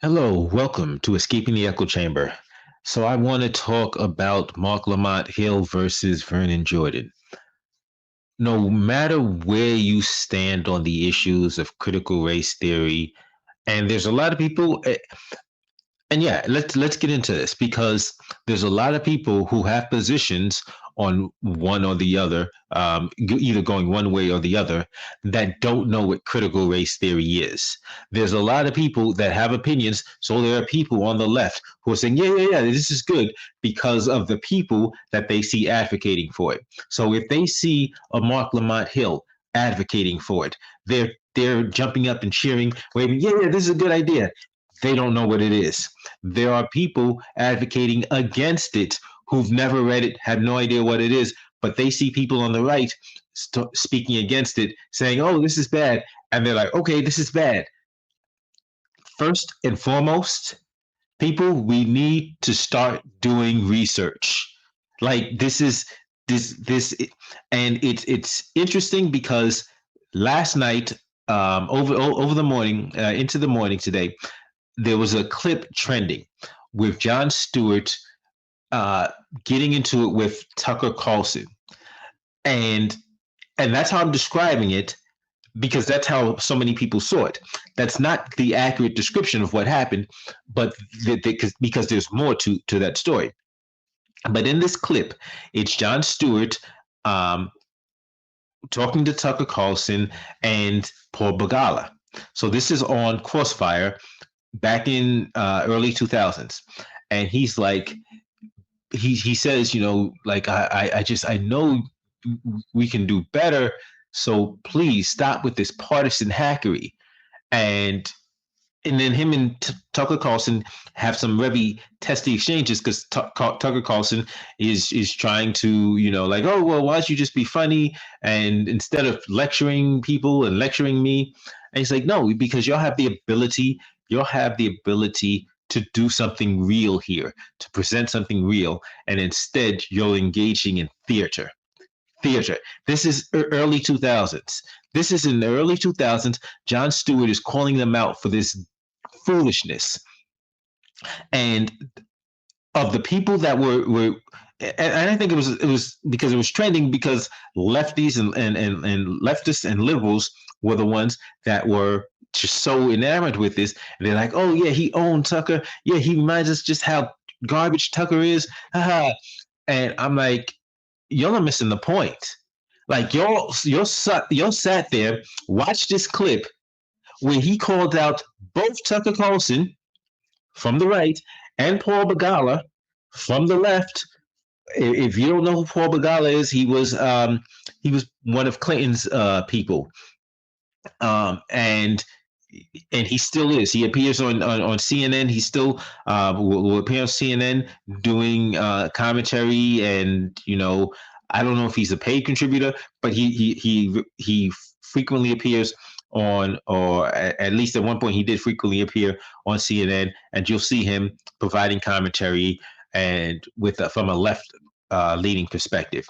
Hello, welcome to Escaping the Echo Chamber. So I want to talk about Marc Lamont Hill versus Vernon Jordan. No matter where you stand on the issues of critical race theory, and there's a lot of people, and yeah, let's get into this because there's a lot of people who have positions on one or the other, either going one way or the other, that don't know what critical race theory is. There's a lot of people that have opinions, so there are people on the left who are saying, yeah, this is good because of the people that they see advocating for it. So if they see a Marc Lamont Hill advocating for it, they're jumping up and cheering, waving, yeah, this is a good idea. They don't know what it is. There are people advocating against it who've never read it, have no idea what it is, but they see people on the right speaking against it, saying, oh, this is bad. And they're like, okay, this is bad. First and foremost, people, we need to start doing research. Like this, and it's interesting because last night, over the morning, into the morning today, there was a clip trending with Jon Stewart getting into it with Tucker Carlson, and that's how I'm describing it because that's how so many people saw it. That's not the accurate description of what happened, but because there's more to that story. But in this clip, it's Jon Stewart talking to Tucker Carlson and Paul Begala. So this is on Crossfire back in early 2000s, and he's like, he says, like I know we can do better, so please stop with this partisan hackery. And then him and Tucker Carlson have some very testy exchanges because Tucker Carlson is trying to, like, oh, well, why don't you just be funny? And instead of lecturing people and lecturing me, and he's like, no, because you'll have the ability to do something real here, to present something real, and instead you're engaging in theater. Theater. This is early 2000s. This is in the early 2000s. Jon Stewart is calling them out for this foolishness. And of the people that were and I think it was because it was trending because lefties and leftists and liberals were the ones that were just so enamored with this. And they're like, oh yeah, he owned Tucker. Yeah, he reminds us just how garbage Tucker is. And I'm like, y'all are missing the point. Like y'all sat there, watched this clip where he called out both Tucker Carlson from the right and Paul Begala from the left. If you don't know who Paul Begala is, he was one of Clinton's people, and he still is. He appears on CNN. He still will appear on CNN doing commentary, and I don't know if he's a paid contributor, but he frequently appears on, or at least at one point he did frequently appear on CNN, and you'll see him providing commentary and with from a left leaning perspective.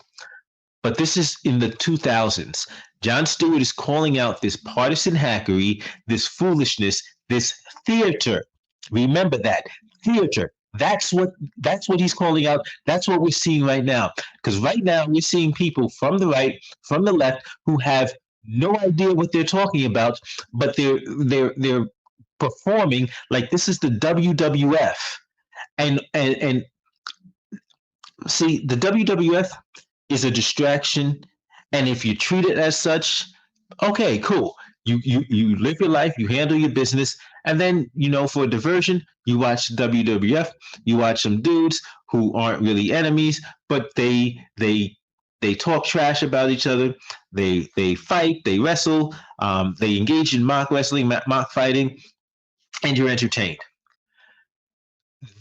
But this is in the 2000s. Jon Stewart is calling out this partisan hackery, this foolishness, this theater. Remember that theater. That's what he's calling out. That's what we're seeing right now. Because right now we're seeing people from the right, from the left, who have no idea what they're talking about, but they're performing like this is the WWF. And see, the WWF is a distraction, and if you treat it as such, okay, cool. You live your life, you handle your business, and then for a diversion, you watch WWF. You watch some dudes who aren't really enemies, but they talk trash about each other. They fight, they wrestle, they engage in mock wrestling, mock fighting, and you're entertained.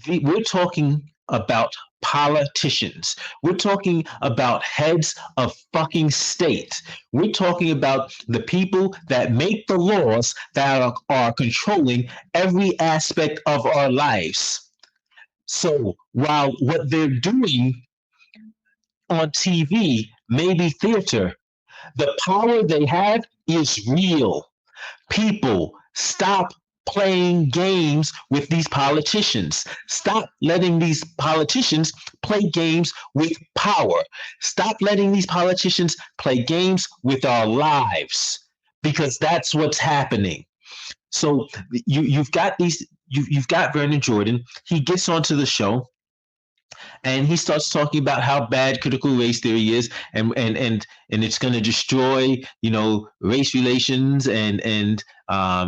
We're talking about politicians. We're talking about heads of fucking state. We're talking about the people that make the laws that are controlling every aspect of our lives. So while what they're doing on TV may be theater, the power they have is real. People, stop playing games with these politicians. Stop letting these politicians play games with power. Stop letting these politicians play games with our lives, because that's what's happening. So you've got Vernon Jordan. He gets onto the show and he starts talking about how bad critical race theory is, and it's going to destroy, race relations, and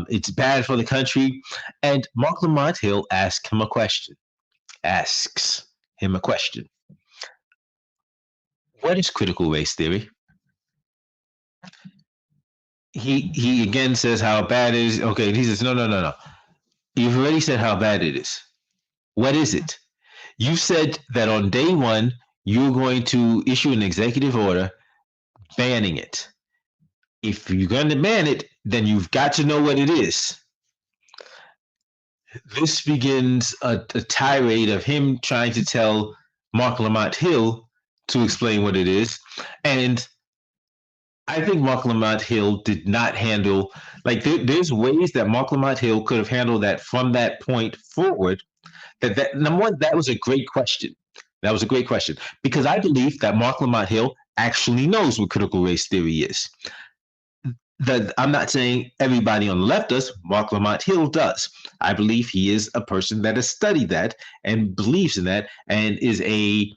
it's bad for the country. And Marc Lamont Hill asks him a question. What is critical race theory? He again says how bad it is. Okay, he says, no. You've already said how bad it is. What is it? You said that on day one, you're going to issue an executive order banning it. If you're going to ban it, then you've got to know what it is. This begins a tirade of him trying to tell Marc Lamont Hill to explain what it is. And I think Marc Lamont Hill did not handle, there's ways that Marc Lamont Hill could have handled that from that point forward. That number one, that was a great question. That was a great question, because I believe that Marc Lamont Hill actually knows what critical race theory is. I'm not saying everybody on the left does. Marc Lamont Hill does. I believe he is a person that has studied that and believes in that and is a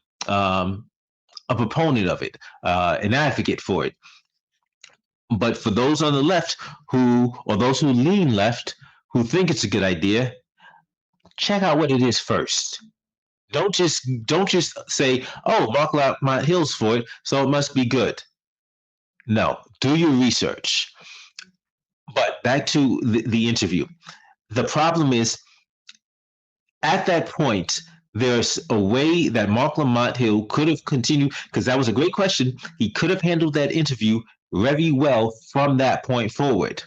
proponent of it, an advocate for it. But for those on the left or those who lean left, who think it's a good idea, check out what it is first. Don't just say, "Oh, Marc Lamont Hill's for it, so it must be good." No, do your research. But back to the interview. The problem is, at that point, there's a way that Marc Lamont Hill could have continued, because that was a great question. He could have handled that interview very well from that point forward.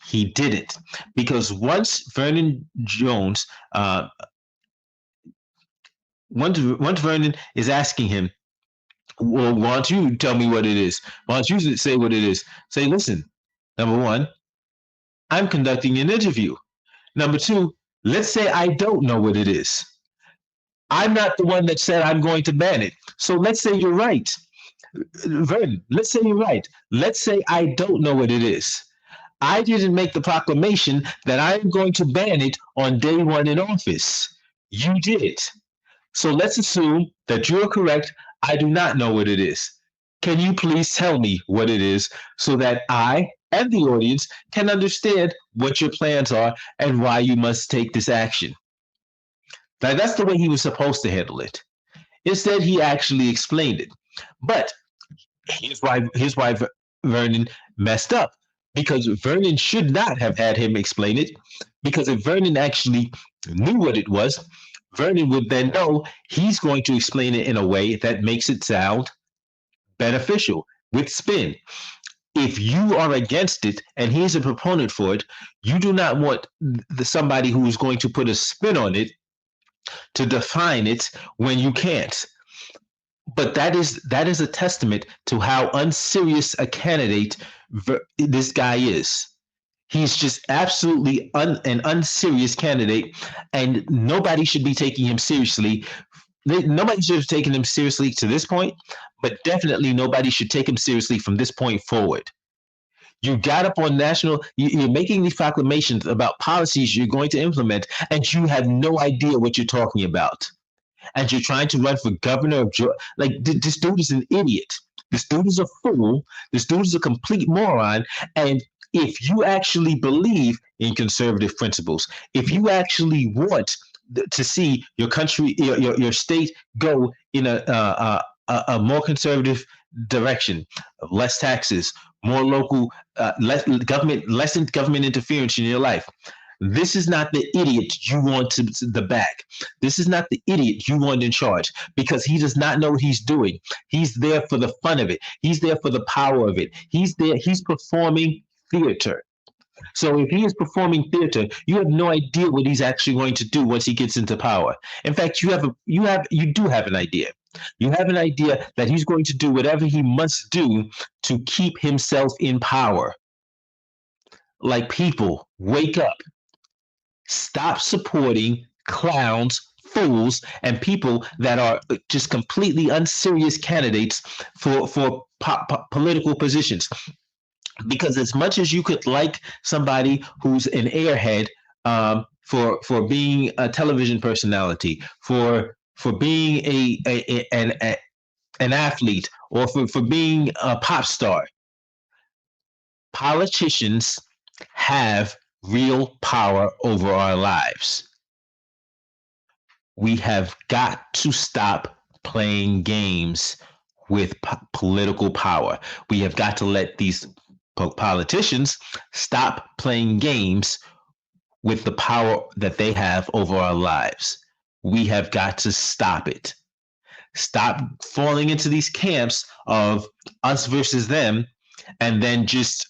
He didn't, because once Vernon Jones, once Vernon is asking him, "Well, why don't you tell me what it is? Why don't you say what it is?" Say, "Listen, number one, I'm conducting an interview. Number two, let's say I don't know what it is. I'm not the one that said I'm going to ban it. So let's say you're right. Vernon, let's say you're right. Let's say I don't know what it is. I didn't make the proclamation that I'm going to ban it on day one in office. You did. So let's assume that you're correct. I do not know what it is. Can you please tell me what it is so that I and the audience can understand what your plans are and why you must take this action?" Now, that's the way he was supposed to handle it. Instead, he actually explained it. But here's why Vernon messed up, because Vernon should not have had him explain it, because if Vernon actually knew what it was, Vernon would then know he's going to explain it in a way that makes it sound beneficial, with spin. If you are against it and he's a proponent for it, you do not want somebody who is going to put a spin on it to define it when you can't. But that is a testament to how unserious a candidate this guy is. He's just absolutely an unserious candidate, and nobody should be taking him seriously. Nobody should have taken him seriously to this point, but definitely nobody should take him seriously from this point forward. You got up on you're making these proclamations about policies you're going to implement, and you have no idea what you're talking about. And you're trying to run for governor of Georgia. This dude is an idiot. This dude is a fool. This dude is a complete moron. And if you actually believe in conservative principles, if you actually want to see your country, your state go in a more conservative direction, less taxes, more local, less government interference in your life, this is not the idiot you want to the back. This is not the idiot you want in charge, because he does not know what he's doing. He's there for the fun of it. He's there for the power of it. He's performing theater. So if he is performing theater, you have no idea what he's actually going to do once he gets into power. In fact, you do have an idea. You have an idea that he's going to do whatever he must do to keep himself in power. Like, people, wake up. Stop supporting clowns, fools, and people that are just completely unserious candidates for political positions. Because as much as you could like somebody who's an airhead, for being a television personality, for being an athlete, or for being a pop star, politicians have real power over our lives. We have got to stop playing games with political power. We have got to let these politicians stop playing games with the power that they have over our lives. We have got to stop it. Stop falling into these camps of us versus them, and then just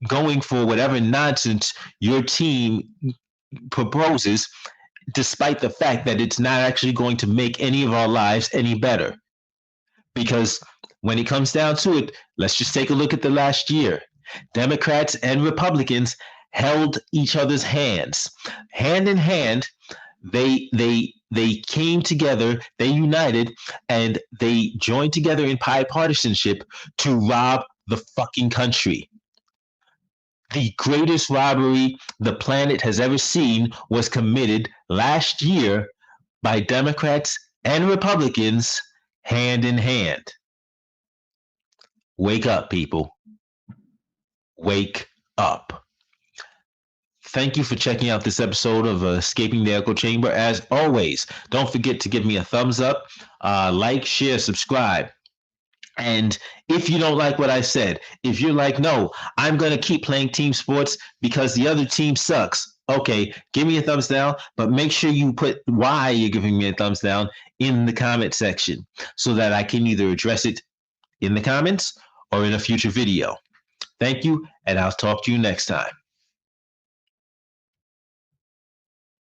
going for whatever nonsense your team proposes, despite the fact that it's not actually going to make any of our lives any better. Because when it comes down to it, let's just take a look at the last year. Democrats and Republicans held each other's hands, hand in hand. They came together, they united, and they joined together in bipartisanship to rob the fucking country. The greatest robbery the planet has ever seen was committed last year by Democrats and Republicans hand in hand. Wake up, people. Wake up. Thank you for checking out this episode of Escaping the Echo Chamber. As always, don't forget to give me a thumbs up, like, share, subscribe. And if you don't like what I said, if you're like, no, I'm going to keep playing team sports because the other team sucks, okay, give me a thumbs down, but make sure you put why you're giving me a thumbs down in the comment section so that I can either address it in the comments or in a future video. Thank you, and I'll talk to you next time.